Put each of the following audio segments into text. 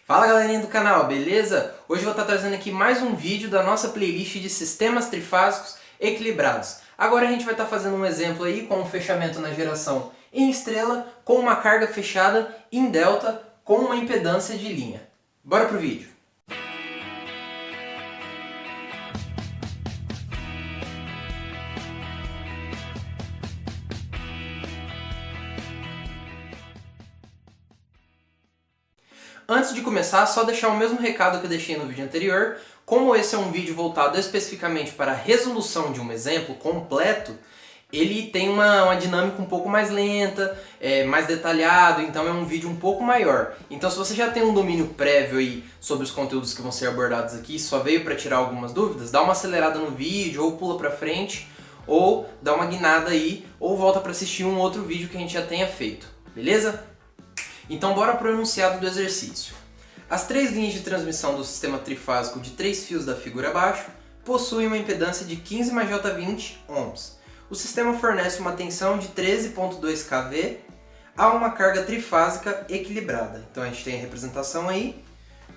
Fala galerinha do canal, beleza? Hoje eu vou estar trazendo aqui mais um vídeo da nossa playlist de sistemas trifásicos equilibrados. Agora a gente vai estar fazendo um exemplo aí com um fechamento na geração em estrela, com uma carga fechada em delta, com uma impedância de linha. Bora pro vídeo! Antes de começar, só deixar o mesmo recado que eu deixei no vídeo anterior. Como esse é um vídeo voltado especificamente para a resolução de um exemplo completo, ele tem uma dinâmica um pouco mais lenta, mais detalhado, então é um vídeo um pouco maior. Então se você já tem um domínio prévio aí sobre os conteúdos que vão ser abordados aqui, só veio para tirar algumas dúvidas, dá uma acelerada no vídeo, ou pula para frente, ou dá uma guinada aí, ou volta para assistir um outro vídeo que a gente já tenha feito, beleza? Então bora para o enunciado do exercício. As três linhas de transmissão do sistema trifásico de 3 fios da figura abaixo possuem uma impedância de 15 mais J20 ohms. O sistema fornece uma tensão de 13.2 kV a uma carga trifásica equilibrada. Então a gente tem a representação aí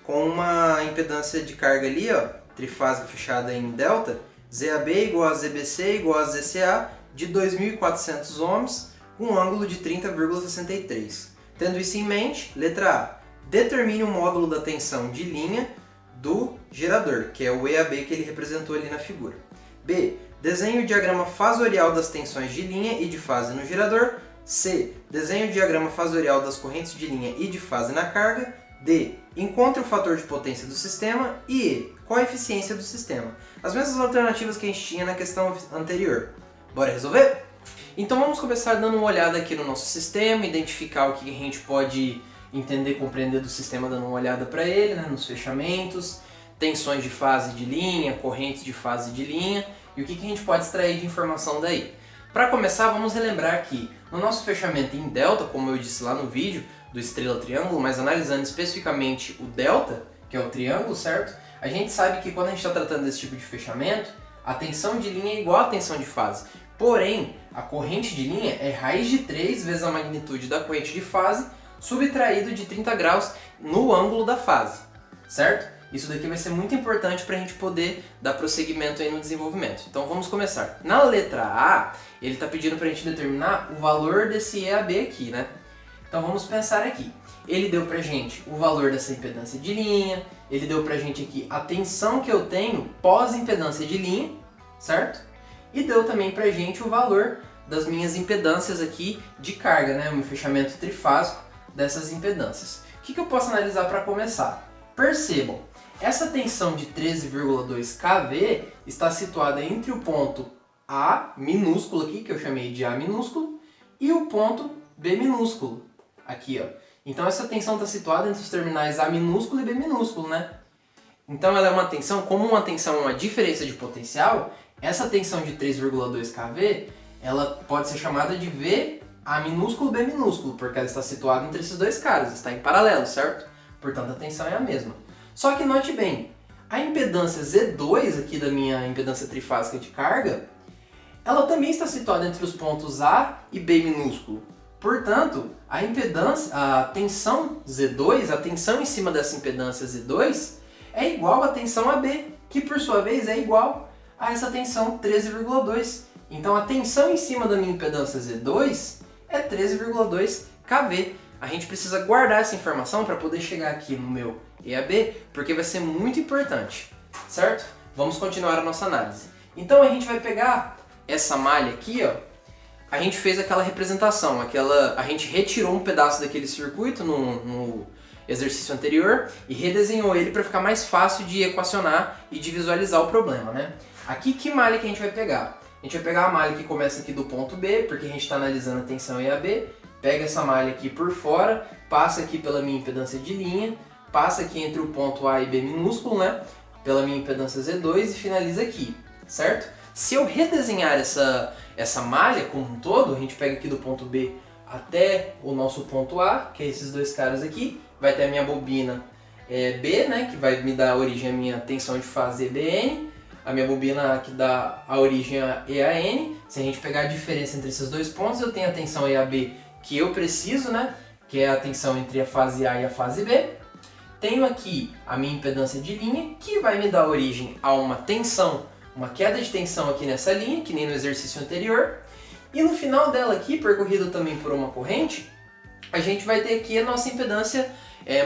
com uma impedância de carga ali, ó, trifásica fechada em delta, ZAB igual a ZBC igual a ZCA de 2.400 ohms com um ângulo de 30,63. Tendo isso em mente, letra A, determine o módulo da tensão de linha do gerador, que é o EAB que ele representou ali na figura. B, desenhe o diagrama fasorial das tensões de linha e de fase no gerador. C, desenhe o diagrama fasorial das correntes de linha e de fase na carga. D, encontre o fator de potência do sistema. E E, qual a eficiência do sistema? As mesmas alternativas que a gente tinha na questão anterior. Bora resolver? Então vamos começar dando uma olhada aqui no nosso sistema, identificar o que a gente pode entender, compreender do sistema, dando uma olhada para ele, né, nos fechamentos, tensões de fase de linha, correntes de fase de linha e o que a gente pode extrair de informação daí. Para começar, vamos relembrar que no nosso fechamento em delta, como eu disse lá no vídeo do estrela-triângulo, mas analisando especificamente o delta, que é o triângulo, certo? A gente sabe que quando a gente está tratando desse tipo de fechamento, a tensão de linha é igual à tensão de fase. Porém, a corrente de linha é raiz de 3 vezes a magnitude da corrente de fase, subtraído de 30 graus no ângulo da fase, certo? Isso daqui vai ser muito importante para a gente poder dar prosseguimento aí no desenvolvimento. Então vamos começar. Na letra A, ele está pedindo para a gente determinar o valor desse EAB aqui, né? Então vamos pensar aqui. Ele deu para a gente o valor dessa impedância de linha, ele deu para a gente aqui a tensão que eu tenho pós-impedância de linha, certo? E deu também pra gente o valor das minhas impedâncias aqui de carga, né? O meu fechamento trifásico dessas impedâncias. O que eu posso analisar para começar? Percebam, essa tensão de 13,2 kV está situada entre o ponto A minúsculo aqui, que eu chamei de A minúsculo, e o ponto B minúsculo, aqui, ó. Então essa tensão está situada entre os terminais A minúsculo e B minúsculo, né? Então ela é uma tensão, como uma tensão é uma diferença de potencial, essa tensão de 3,2 kV, ela pode ser chamada de VA minúsculo B minúsculo, porque ela está situada entre esses dois caras, está em paralelo, certo? Portanto, a tensão é a mesma. Só que note bem, a impedância Z2 aqui da minha impedância trifásica de carga, ela também está situada entre os pontos A e B minúsculo. Portanto, a tensão Z2, a tensão em cima dessa impedância Z2, é igual à tensão AB, que por sua vez é igual a essa tensão 13,2. Então a tensão em cima da minha impedância Z2 é 13,2 kV. A gente precisa guardar essa informação para poder chegar aqui no meu EAB, porque vai ser muito importante, certo? Vamos continuar a nossa análise. Então a gente vai pegar essa malha aqui, ó. A gente fez aquela representação, a gente retirou um pedaço daquele circuito no exercício anterior e redesenhou ele para ficar mais fácil de equacionar e de visualizar o problema, né? Aqui, que malha que a gente vai pegar? A gente vai pegar a malha que começa aqui do ponto B, porque a gente está analisando a tensão EAB, pega essa malha aqui por fora, passa aqui pela minha impedância de linha, passa aqui entre o ponto A e B minúsculo, né? Pela minha impedância Z2 e finaliza aqui, certo? Se eu redesenhar essa malha como um todo, a gente pega aqui do ponto B até o nosso ponto A, que é esses dois caras aqui, vai ter a minha bobina B, né, que vai me dar origem à minha tensão de fase EBN, a minha bobina que dá a origem a EAN. Se a gente pegar a diferença entre esses dois pontos, eu tenho a tensão EAB que eu preciso, né, que é a tensão entre a fase A e a fase B. Tenho aqui a minha impedância de linha, que vai me dar origem a uma tensão, uma queda de tensão aqui nessa linha, que nem no exercício anterior. E no final dela aqui, percorrido também por uma corrente, a gente vai ter aqui a nossa impedância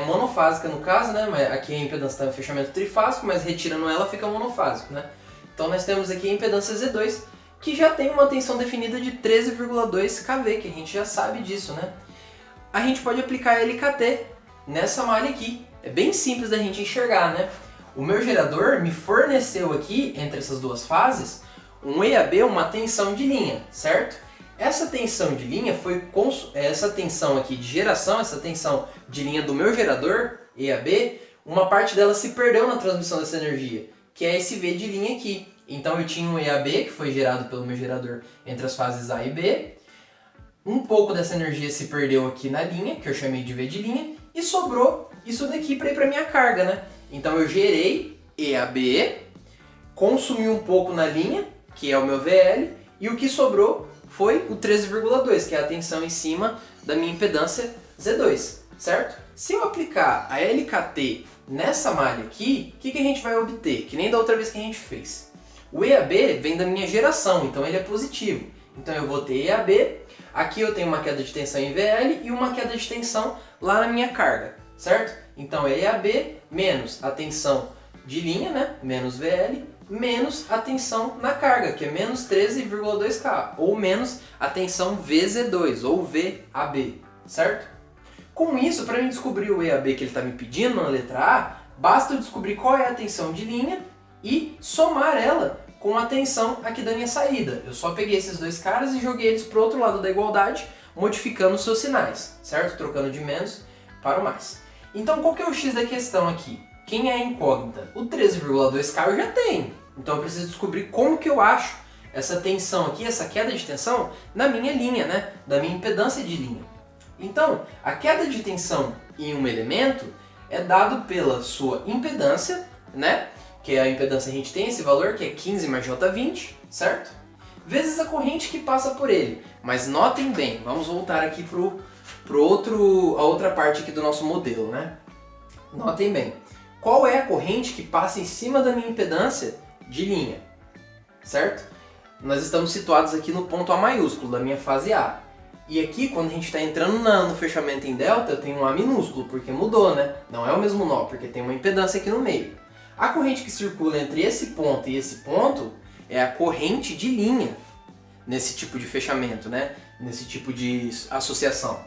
monofásica no caso, né? Aqui a impedância está no fechamento trifásico, mas retirando ela fica monofásico, né? Então nós temos aqui a impedância Z2, que já tem uma tensão definida de 13,2 kV, que a gente já sabe disso, né? A gente pode aplicar LKT nessa malha aqui. É bem simples da gente enxergar, né? O meu gerador me forneceu aqui, entre essas duas fases, um EAB, uma tensão de linha, certo? Essa tensão de linha essa tensão aqui de geração, essa tensão de linha do meu gerador, EAB, uma parte dela se perdeu na transmissão dessa energia, que é esse V de linha aqui. Então eu tinha um EAB, que foi gerado pelo meu gerador entre as fases A e B. Um pouco dessa energia se perdeu aqui na linha, que eu chamei de V de linha, e sobrou isso daqui para ir para minha carga, né? Então eu gerei EAB, consumi um pouco na linha, que é o meu VL, e o que sobrou foi o 13,2, que é a tensão em cima da minha impedância Z2, certo? Se eu aplicar a LKT nessa malha aqui, o que a gente vai obter? Que nem da outra vez que a gente fez. O EAB vem da minha geração, então ele é positivo. Então eu vou ter EAB, aqui eu tenho uma queda de tensão em VL e uma queda de tensão lá na minha carga, certo? Então é EAB menos a tensão de linha, né? Menos VL, menos a tensão na carga, que é menos 13,2 K, ou menos a tensão VZ2, ou VAB, certo? Com isso, para mim descobrir o EAB que ele está me pedindo na letra A, basta eu descobrir qual é a tensão de linha e somar ela com a tensão aqui da minha saída. Eu só peguei esses dois caras e joguei eles para o outro lado da igualdade, modificando os seus sinais, certo? Trocando de menos para o mais. Então qual que é o X da questão aqui? Quem é a incógnita? O 13,2K eu já tenho. Então eu preciso descobrir como que eu acho essa tensão aqui, essa queda de tensão, na minha linha, né? Da minha impedância de linha. Então, a queda de tensão em um elemento é dado pela sua impedância, né? Que é a impedância, a gente tem esse valor, que é 15 mais J20, certo? Vezes a corrente que passa por ele. Mas notem bem, vamos voltar aqui a outra parte aqui do nosso modelo, né? Notem bem, qual é a corrente que passa em cima da minha impedância de linha, certo? Nós estamos situados aqui no ponto A maiúsculo, da minha fase A. E aqui, quando a gente está entrando no fechamento em delta, eu tenho um A minúsculo, porque mudou, né? Não é o mesmo nó, porque tem uma impedância aqui no meio. A corrente que circula entre esse ponto e esse ponto é a corrente de linha nesse tipo de fechamento, né? Nesse tipo de associação.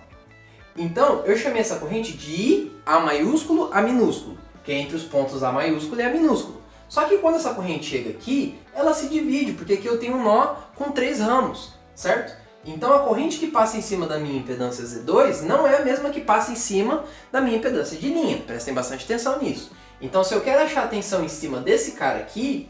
Então, eu chamei essa corrente de A maiúsculo, A minúsculo, que é entre os pontos A maiúsculo e A minúsculo. Só que quando essa corrente chega aqui, ela se divide, porque aqui eu tenho um nó com 3 ramos, certo? Então a corrente que passa em cima da minha impedância Z2 não é a mesma que passa em cima da minha impedância de linha. Prestem bastante atenção nisso. Então se eu quero achar a tensão em cima desse cara aqui,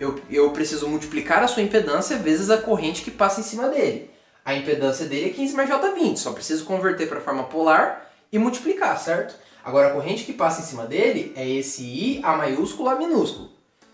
eu preciso multiplicar a sua impedância vezes a corrente que passa em cima dele. A impedância dele é 15 mais J20, só preciso converter para a forma polar e multiplicar, certo? Agora a corrente que passa em cima dele é esse I, A maiúsculo, A minúsculo,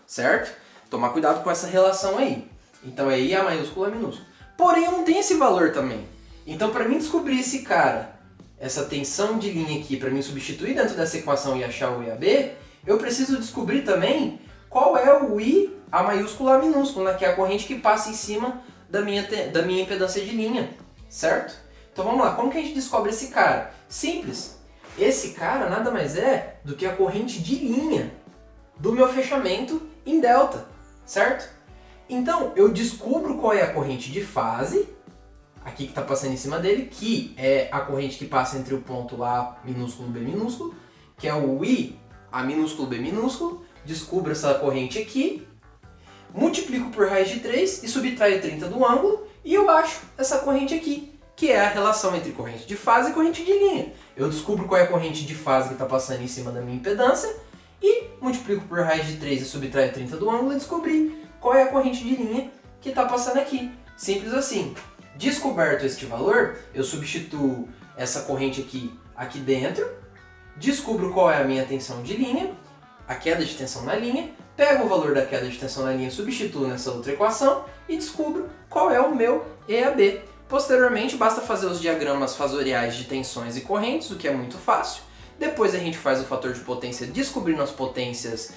certo? Tomar cuidado com essa relação aí. Então é I, A maiúsculo, A minúsculo. Porém eu não tenho esse valor também. Então para mim descobrir esse cara, essa tensão de linha aqui, para mim substituir dentro dessa equação e achar o EAB, eu preciso descobrir também qual é o I, A maiúsculo, A minúsculo, né? Que é a corrente que passa em cima da minha impedância de linha, certo? Então vamos lá, como que a gente descobre esse cara? Simples. Esse cara nada mais é do que a corrente de linha do meu fechamento em delta, certo? Então eu descubro qual é a corrente de fase, aqui que está passando em cima dele, que é a corrente que passa entre o ponto A minúsculo e B minúsculo, que é o I, A minúsculo, B minúsculo. Descubro essa corrente aqui, multiplico por raiz de 3 e subtraio 30 do ângulo, e eu acho essa corrente aqui, que é a relação entre corrente de fase e corrente de linha. Eu descubro qual é a corrente de fase que está passando em cima da minha impedância, e multiplico por raiz de 3 e subtraio 30 do ângulo e descobri qual é a corrente de linha que está passando aqui. Simples assim. Descoberto este valor, eu substituo essa corrente aqui dentro, descubro qual é a minha tensão de linha, a queda de tensão na linha, pego o valor da queda de tensão na linha, substituo nessa outra equação e descubro qual é o meu EAB. Posteriormente, basta fazer os diagramas fasoriais de tensões e correntes, o que é muito fácil. Depois a gente faz o fator de potência descobrindo as potências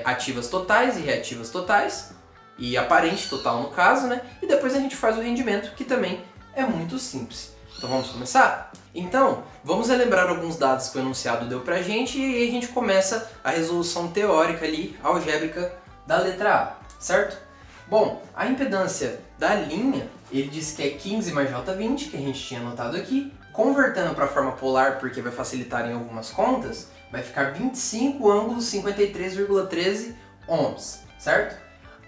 ativas totais e reativas totais, e aparente total no caso, né? E depois a gente faz o rendimento, que também é muito simples. Então vamos começar? Então, vamos relembrar alguns dados que o enunciado deu pra gente e aí a gente começa a resolução teórica ali, algébrica da letra A, certo? Bom, a impedância da linha, ele disse que é 15 mais J20, que a gente tinha anotado aqui. Convertendo para a forma polar, porque vai facilitar em algumas contas, vai ficar 25 ângulos 53,13 ohms, certo?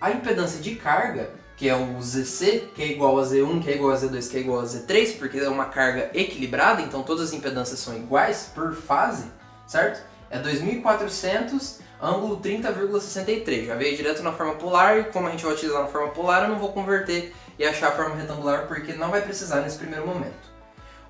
A impedância de carga, que é o ZC, que é igual a Z1, que é igual a Z2, que é igual a Z3, porque é uma carga equilibrada, então todas as impedâncias são iguais por fase, certo? É 2400 ângulo 30,63. Já veio direto na forma polar e como a gente vai utilizar na forma polar, eu não vou converter e achar a forma retangular porque não vai precisar nesse primeiro momento.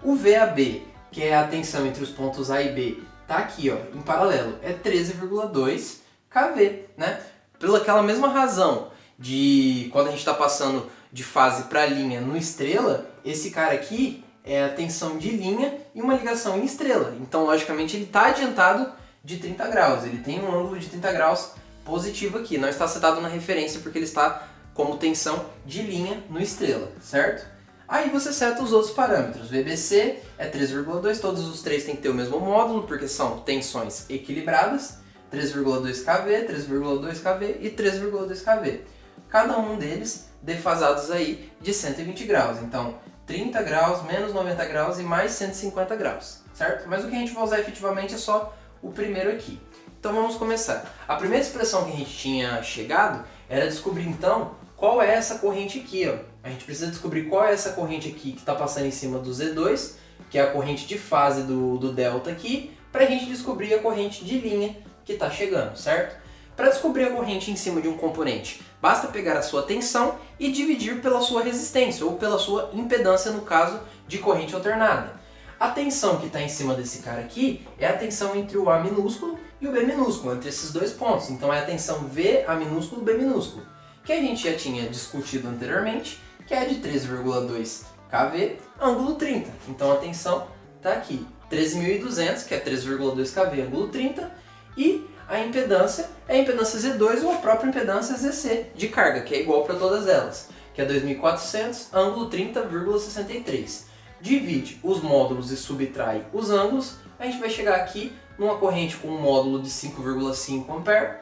O VAB, que é a tensão entre os pontos A e B, tá aqui, ó, em paralelo, é 13,2 kV, né? Pela aquela mesma razão de quando a gente está passando de fase para linha no estrela, esse cara aqui é a tensão de linha e uma ligação em estrela. Então, logicamente, ele está adiantado de 30 graus. Ele tem um ângulo de 30 graus positivo aqui. Não está setado na referência porque ele está como tensão de linha no estrela, certo? Aí você seta os outros parâmetros. VBC é 3,2, todos os três têm que ter o mesmo módulo, porque são tensões equilibradas. 3,2 kV, 3,2 kV e 3,2 kV. Cada um deles defasados aí de 120 graus. Então, 30 graus, menos 90 graus e mais 150 graus, certo? Mas o que a gente vai usar efetivamente é só o primeiro aqui. Então vamos começar. A primeira expressão que a gente tinha chegado era descobrir então qual é essa corrente aqui, ó. A gente precisa descobrir qual é essa corrente aqui que está passando em cima do Z2, que é a corrente de fase do delta aqui, para a gente descobrir a corrente de linha que está chegando, certo? Para descobrir a corrente em cima de um componente, basta pegar a sua tensão e dividir pela sua resistência, ou pela sua impedância no caso de corrente alternada. A tensão que está em cima desse cara aqui é a tensão entre o A minúsculo e o B minúsculo, entre esses dois pontos. Então é a tensão VA minúsculo B minúsculo, que a gente já tinha discutido anteriormente, que é de 3,2 kV, ângulo 30. Então a tensão está aqui, 13.200, que é 3,2 kV, ângulo 30, e a impedância é a impedância Z2 ou a própria impedância ZC de carga, que é igual para todas elas, que é 2.400, ângulo 30,63. Divide os módulos e subtrai os ângulos, a gente vai chegar aqui numa corrente com um módulo de 5,5 A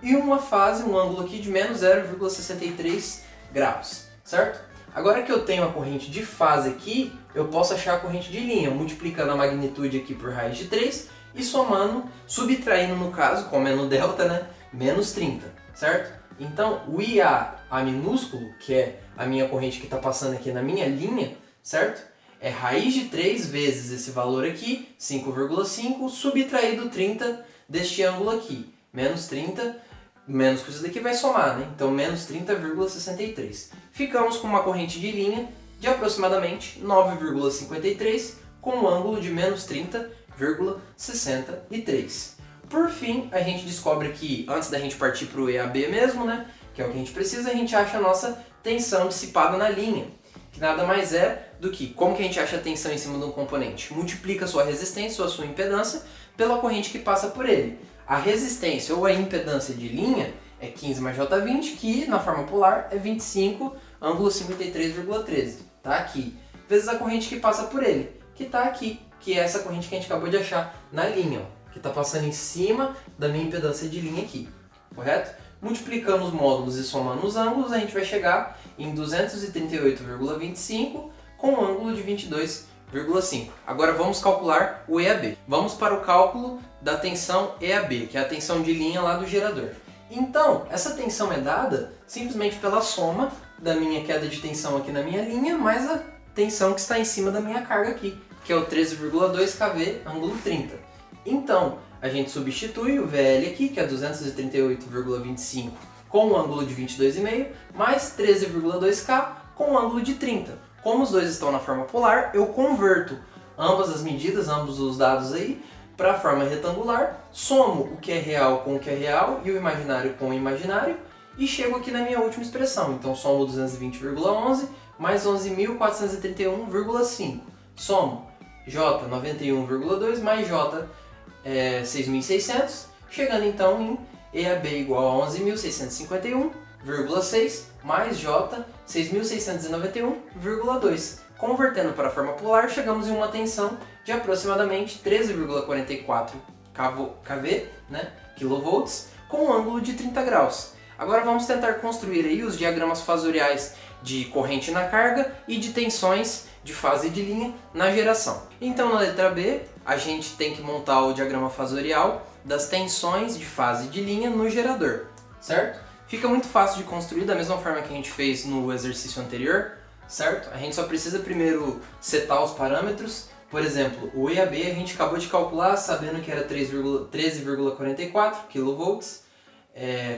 e uma fase, um ângulo aqui de menos 0,63 graus, certo? Agora que eu tenho a corrente de fase aqui, eu posso achar a corrente de linha, multiplicando a magnitude aqui por raiz de 3 e somando, subtraindo no caso, como é no delta, né, menos 30, certo? Então o IA A minúsculo, que é a minha corrente que está passando aqui na minha linha, certo? É raiz de 3 vezes esse valor aqui, 5,5, subtraído 30 deste ângulo aqui, menos 30, menos que isso daqui vai somar, né? Então menos 30,63. Ficamos com uma corrente de linha de aproximadamente 9,53 com um ângulo de menos 30,63. Por fim, a gente descobre que, antes da gente partir para o EAB mesmo, né? Que é o que a gente precisa, a gente acha a nossa tensão dissipada na linha, que nada mais é do que, como que a gente acha a tensão em cima de um componente? Multiplica a sua resistência ou a sua impedância pela corrente que passa por ele. A resistência ou a impedância de linha é 15 mais J20, que na forma polar é 25, ângulo 53,13. Tá aqui. Vezes a corrente que passa por ele, que está aqui, que é essa corrente que a gente acabou de achar na linha, ó, que está passando em cima da minha impedância de linha aqui, correto? Multiplicando os módulos e somando os ângulos, a gente vai chegar em 238,25 com um ângulo de 22,5. Agora vamos calcular o EAB. Vamos para o cálculo da tensão EAB, que é a tensão de linha lá do gerador. Então, essa tensão é dada simplesmente pela soma da minha queda de tensão aqui na minha linha, mais a tensão que está em cima da minha carga aqui, que é o 13,2 kV, ângulo 30. Então, a gente substitui o VL aqui, que é 238,25 com um ângulo de 22,5, mais 13,2K com um ângulo de 30. Como os dois estão na forma polar, eu converto ambas as medidas, ambos os dados aí, para a forma retangular, somo o que é real com o que é real e o imaginário com o imaginário, e chego aqui na minha última expressão. Então somo 220,11 mais 11.431,5. Somo J 91,2 mais J 6.600, chegando então em EAB igual a 11.651,6 mais J 6.691,2. Convertendo para a forma polar, chegamos em uma tensão de aproximadamente 13,44 kV, né, kV, com um ângulo de 30 graus. Agora vamos tentar construir aí os diagramas fasoriais de corrente na carga e de tensões de fase de linha na geração. Então na letra B, a gente tem que montar o diagrama fasorial das tensões de fase de linha no gerador, certo? Fica muito fácil de construir da mesma forma que a gente fez no exercício anterior, certo? A gente só precisa primeiro setar os parâmetros. Por exemplo, o EAB a gente acabou de calcular sabendo que era 13,44 kV,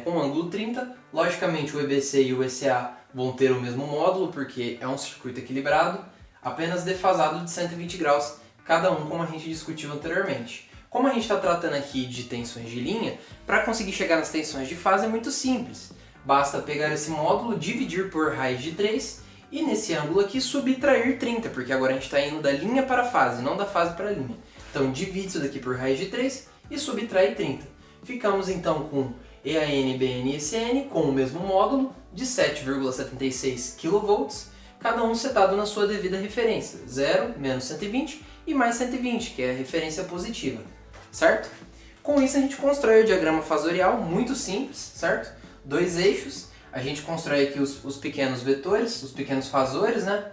com ângulo 30. Logicamente o EBC e o ECA vão ter o mesmo módulo porque é um circuito equilibrado, apenas defasado de 120 graus, cada um como a gente discutiu anteriormente. Como a gente está tratando aqui de tensões de linha, para conseguir chegar nas tensões de fase é muito simples. Basta pegar esse módulo, dividir por raiz de 3 e nesse ângulo aqui subtrair 30, porque agora a gente está indo da linha para a fase, não da fase para a linha. Então divide isso daqui por raiz de 3 e subtrai 30. Ficamos então com EAN, BN e ECN com o mesmo módulo de 7,76 kV, cada um setado na sua devida referência, 0, menos 120 e mais 120, que é a referência positiva, certo? Com isso a gente constrói o diagrama fasorial, muito simples, certo? Dois eixos, a gente constrói aqui os pequenos vetores, os pequenos fasores, né?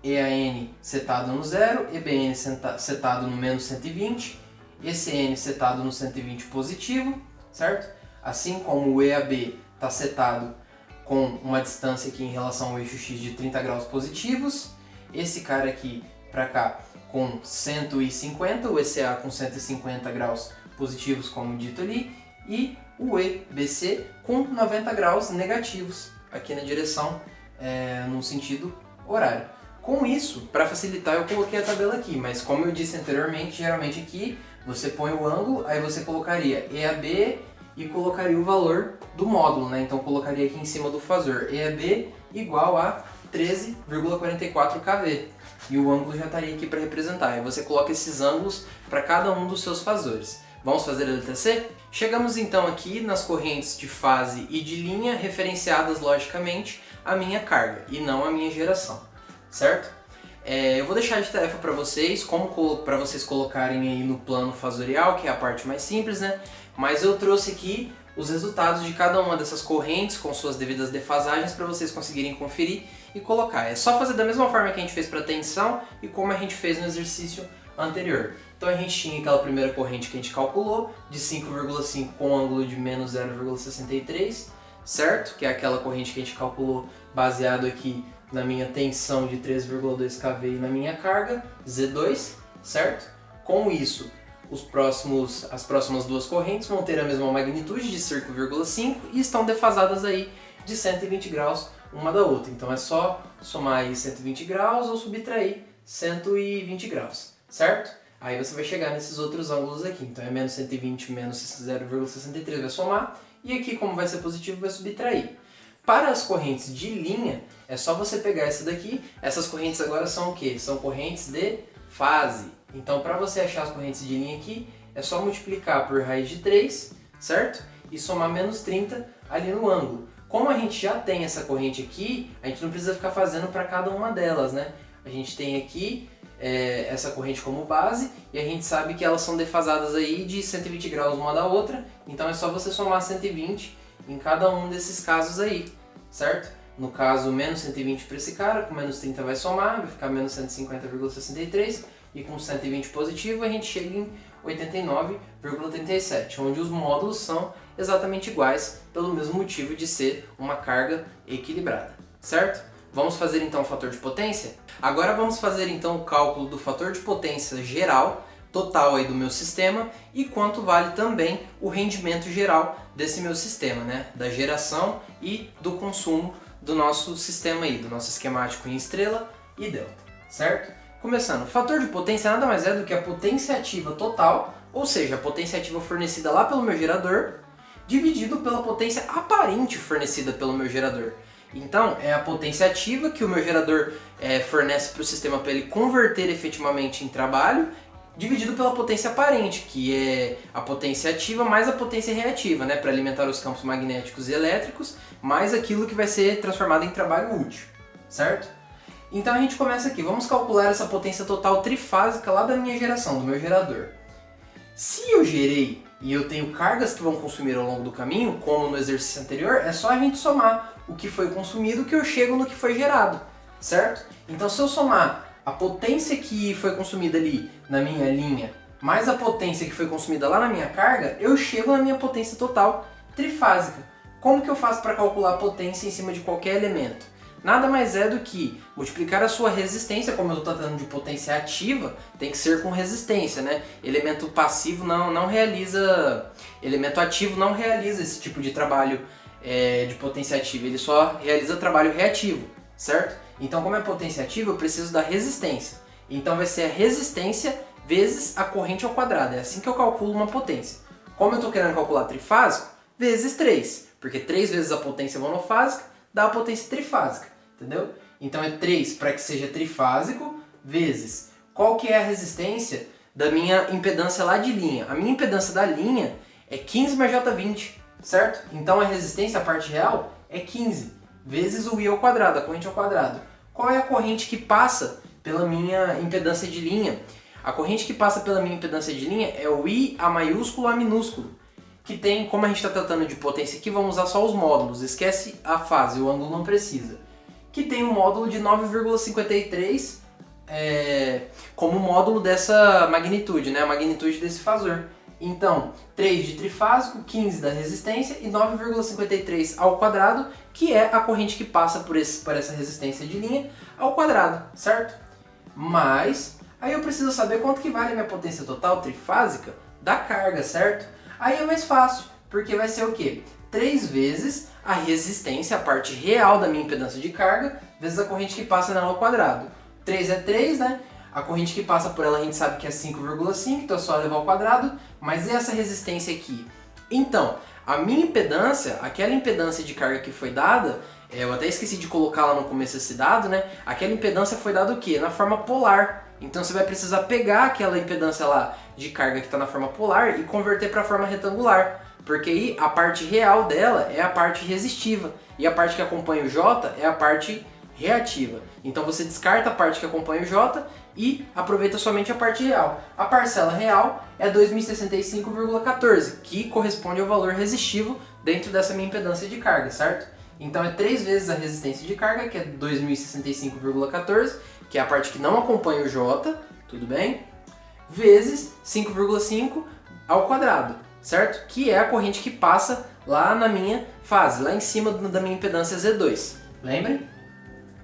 EAN setado no 0, EBN setado no menos 120, ECN setado no 120 positivo, certo? Assim como o EAB está setado com uma distância aqui em relação ao eixo X de 30 graus positivos, esse cara aqui para cá com 150, o ECA com 150 graus positivos, como dito ali, e o EBC com 90 graus negativos, aqui na direção, no sentido horário. Com isso, para facilitar, eu coloquei a tabela aqui, mas como eu disse anteriormente, geralmente aqui você põe o ângulo, aí você colocaria EAB e colocaria o valor do módulo, né? Então colocaria aqui em cima do fasor EAB igual a 13,44 kV. E o ângulo já estaria aqui para representar. Aí você coloca esses ângulos para cada um dos seus fasores. Vamos fazer a letra C? Chegamos então aqui nas correntes de fase e de linha referenciadas logicamente à minha carga e não à minha geração, certo? Eu vou deixar de tarefa para vocês, para vocês colocarem aí no plano fasorial, que é a parte mais simples, né? Mas eu trouxe aqui os resultados de cada uma dessas correntes com suas devidas defasagens para vocês conseguirem conferir e colocar. É só fazer da mesma forma que a gente fez para tensão e como a gente fez no exercício anterior. Então a gente tinha aquela primeira corrente que a gente calculou, de 5,5 com ângulo de menos 0,63, certo? Que é aquela corrente que a gente calculou baseado aqui na minha tensão de 3,2 kV e na minha carga, Z2, certo? Com isso, as próximas duas correntes vão ter a mesma magnitude de 5,5 e estão defasadas aí de 120 graus uma da outra. Então é só somar aí 120 graus ou subtrair 120 graus, certo? Aí você vai chegar nesses outros ângulos aqui. Então é menos 120 menos 0,63 vai somar e aqui, como vai ser positivo, vai subtrair. Para as correntes de linha, é só você pegar essa daqui. Essas correntes agora são o quê? São correntes de fase. Então, para você achar as correntes de linha aqui, é só multiplicar por raiz de 3, certo? E somar menos 30 ali no ângulo. Como a gente já tem essa corrente aqui, a gente não precisa ficar fazendo para cada uma delas, né? A gente tem aqui essa corrente como base e a gente sabe que elas são defasadas aí de 120 graus uma da outra. Então, é só você somar 120 em cada um desses casos aí, certo? No caso, menos 120 para esse cara, com menos 30 vai somar, vai ficar menos 150,63 e com 120 positivo a gente chega em 89,37, onde os módulos são exatamente iguais pelo mesmo motivo de ser uma carga equilibrada, certo? Vamos fazer então o fator de potência? Agora vamos fazer então o cálculo do fator de potência geral, total aí do meu sistema e quanto vale também o rendimento geral desse meu sistema, né? Da geração e do consumo do nosso sistema aí, do nosso esquemático em estrela e delta, certo? Começando, o fator de potência nada mais é do que a potência ativa total, ou seja, a potência ativa fornecida lá pelo meu gerador, dividido pela potência aparente fornecida pelo meu gerador. Então, é a potência ativa que o meu gerador fornece para o sistema para ele converter efetivamente em trabalho, dividido pela potência aparente, que é a potência ativa mais a potência reativa, né, para alimentar os campos magnéticos e elétricos, mais aquilo que vai ser transformado em trabalho útil, certo? Então a gente começa aqui, vamos calcular essa potência total trifásica lá da minha geração, do meu gerador. Se eu gerei e eu tenho cargas que vão consumir ao longo do caminho, como no exercício anterior, é só a gente somar o que foi consumido que eu chego no que foi gerado, certo? Então se eu somar a potência que foi consumida ali na minha linha, mais a potência que foi consumida lá na minha carga, eu chego na minha potência total trifásica. Como que eu faço para calcular a potência em cima de qualquer elemento? Nada mais é do que multiplicar a sua resistência, como eu estou tratando de potência ativa, tem que ser com resistência, né? Elemento passivo não realiza, elemento ativo não realiza esse tipo de trabalho de potência ativa, ele só realiza trabalho reativo, certo? Então, como é potência ativa, eu preciso da resistência. Então vai ser a resistência vezes a corrente ao quadrado, é assim que eu calculo uma potência. Como eu estou querendo calcular trifásico, vezes 3, porque 3 vezes a potência monofásica dá a potência trifásica, entendeu? Então é 3 para que seja trifásico, vezes qual que é a resistência da minha impedância lá de linha. A minha impedância da linha é 15 mais J20, certo? Então a resistência, a parte real, é 15, vezes o I ao quadrado, a corrente ao quadrado. Qual é a corrente que passa pela minha impedância de linha? A corrente que passa pela minha impedância de linha é o I, A maiúsculo, A minúsculo, que tem, como a gente está tratando de potência aqui, vamos usar só os módulos, esquece a fase, o ângulo não precisa. Que tem um módulo de 9,53 como módulo dessa magnitude, né? A magnitude desse fasor. Então, 3 de trifásico, 15 da resistência e 9,53 ao quadrado, que é a corrente que passa por essa resistência de linha ao quadrado, certo? Mas, aí eu preciso saber quanto que vale a minha potência total trifásica da carga, certo? Aí é mais fácil, porque vai ser o quê? 3 vezes a resistência, a parte real da minha impedância de carga, vezes a corrente que passa nela ao quadrado. 3 é 3, né? A corrente que passa por ela a gente sabe que é 5,5, então é só levar ao quadrado, mas e essa resistência aqui? Então, a minha impedância, aquela impedância de carga que foi dada, eu até esqueci de colocar lá no começo esse dado, né? Aquela impedância foi dada o quê? Na forma polar. Então você vai precisar pegar aquela impedância lá de carga que está na forma polar e converter para a forma retangular. Porque aí a parte real dela é a parte resistiva e a parte que acompanha o J é a parte reativa. Então você descarta a parte que acompanha o J e aproveita somente a parte real. A parcela real é 2065,14, que corresponde ao valor resistivo dentro dessa minha impedância de carga, certo? Então é 3 vezes a resistência de carga, que é 2065,14, que é a parte que não acompanha o J, tudo bem? Vezes 5,5 ao quadrado, certo? Que é a corrente que passa lá na minha fase, lá em cima da minha impedância Z2. Lembrem?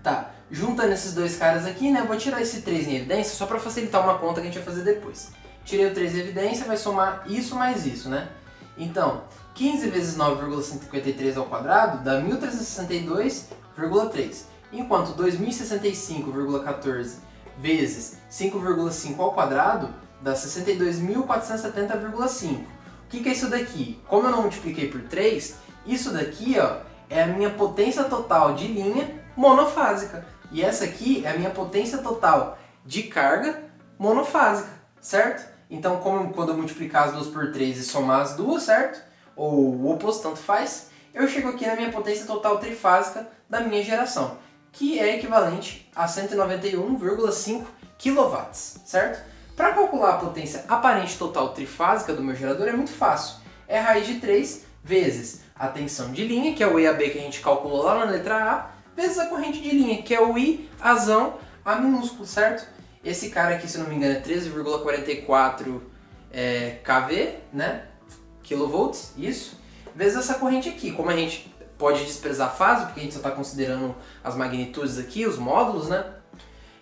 Tá, juntando esses dois caras aqui, né, vou tirar esse 3 em evidência só para facilitar uma conta que a gente vai fazer depois. Tirei o 3 em evidência, vai somar isso mais isso, né? Então, 15 vezes 9,153 ao quadrado dá 1362,3. Enquanto 2065,14 vezes 5,5 ao quadrado dá 62.470,5. O que é isso daqui? Como eu não multipliquei por 3, isso daqui ó, é a minha potência total de linha monofásica. E essa aqui é a minha potência total de carga monofásica, certo? Então, quando eu multiplicar as duas por 3 e somar as duas, certo? Ou o oposto, tanto faz, eu chego aqui na minha potência total trifásica da minha geração, que é equivalente a 191,5 kW, certo? Para calcular a potência aparente total trifásica do meu gerador é muito fácil. É a raiz de 3 vezes a tensão de linha, que é o EAB que a gente calculou lá na letra A, vezes a corrente de linha, que é o I, Azão, A minúsculo, certo? Esse cara aqui, se não me engano, é 13,44 kV, né? Kilovolts, isso. Vezes essa corrente aqui. Como a gente pode desprezar a fase, porque a gente só está considerando as magnitudes aqui, os módulos, né?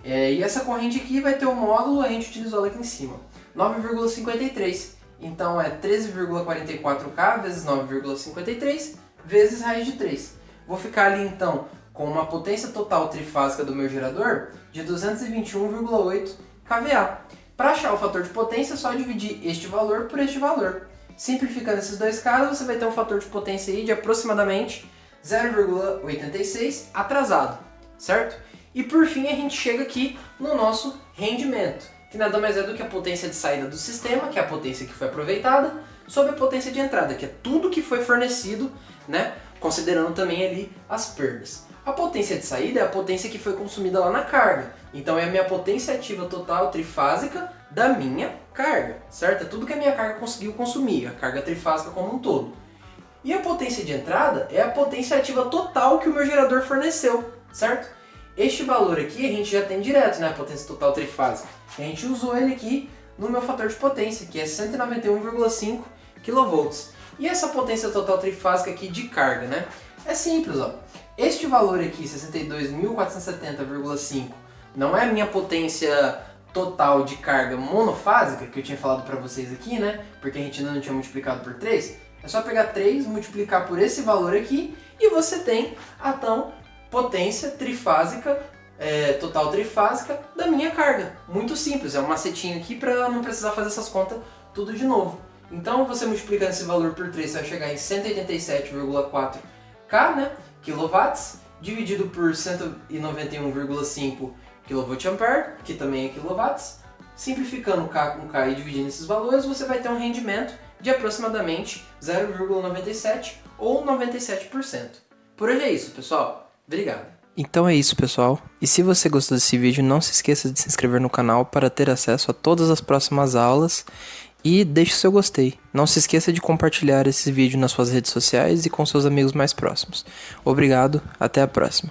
E essa corrente aqui vai ter o módulo, a gente utilizou ela aqui em cima. 9,53. Então é 13,44K vezes 9,53 vezes raiz de 3. Vou ficar ali então com uma potência total trifásica do meu gerador de 221,8 kVA. Para achar o fator de potência é só dividir este valor por este valor. Simplificando esses dois casos, você vai ter um fator de potência aí de aproximadamente 0,86 atrasado, certo? E por fim a gente chega aqui no nosso rendimento, que nada mais é do que a potência de saída do sistema, que é a potência que foi aproveitada, sobre a potência de entrada, que é tudo que foi fornecido, né, considerando também ali as perdas. A potência de saída é a potência que foi consumida lá na carga, então é a minha potência ativa total trifásica da minha carga, certo? É tudo que a minha carga conseguiu consumir, a carga trifásica como um todo. E a potência de entrada é a potência ativa total que o meu gerador forneceu, certo? Este valor aqui a gente já tem direto, né, a potência total trifásica. A gente usou ele aqui no meu fator de potência, que é 191,5 kV. E essa potência total trifásica aqui de carga, né? É simples, ó. Este valor aqui, 62.470,5, não é a minha potência total de carga monofásica, que eu tinha falado para vocês aqui, né? Porque a gente ainda não tinha multiplicado por 3. É só pegar 3, multiplicar por esse valor aqui, e você tem a então potência trifásica, total trifásica da minha carga. Muito simples, é um macetinho aqui para não precisar fazer essas contas tudo de novo. Então você multiplicando esse valor por 3, você vai chegar em 187,4 K, né, quilowatts, dividido por 191,5 kVA, que também é quilowatts. Simplificando K com K e dividindo esses valores, você vai ter um rendimento de aproximadamente 0,97 ou 97%. Por hoje é isso, pessoal. Obrigado. Então é isso, pessoal. E se você gostou desse vídeo, não se esqueça de se inscrever no canal para ter acesso a todas as próximas aulas e deixe o seu gostei. Não se esqueça de compartilhar esse vídeo nas suas redes sociais e com seus amigos mais próximos. Obrigado, até a próxima.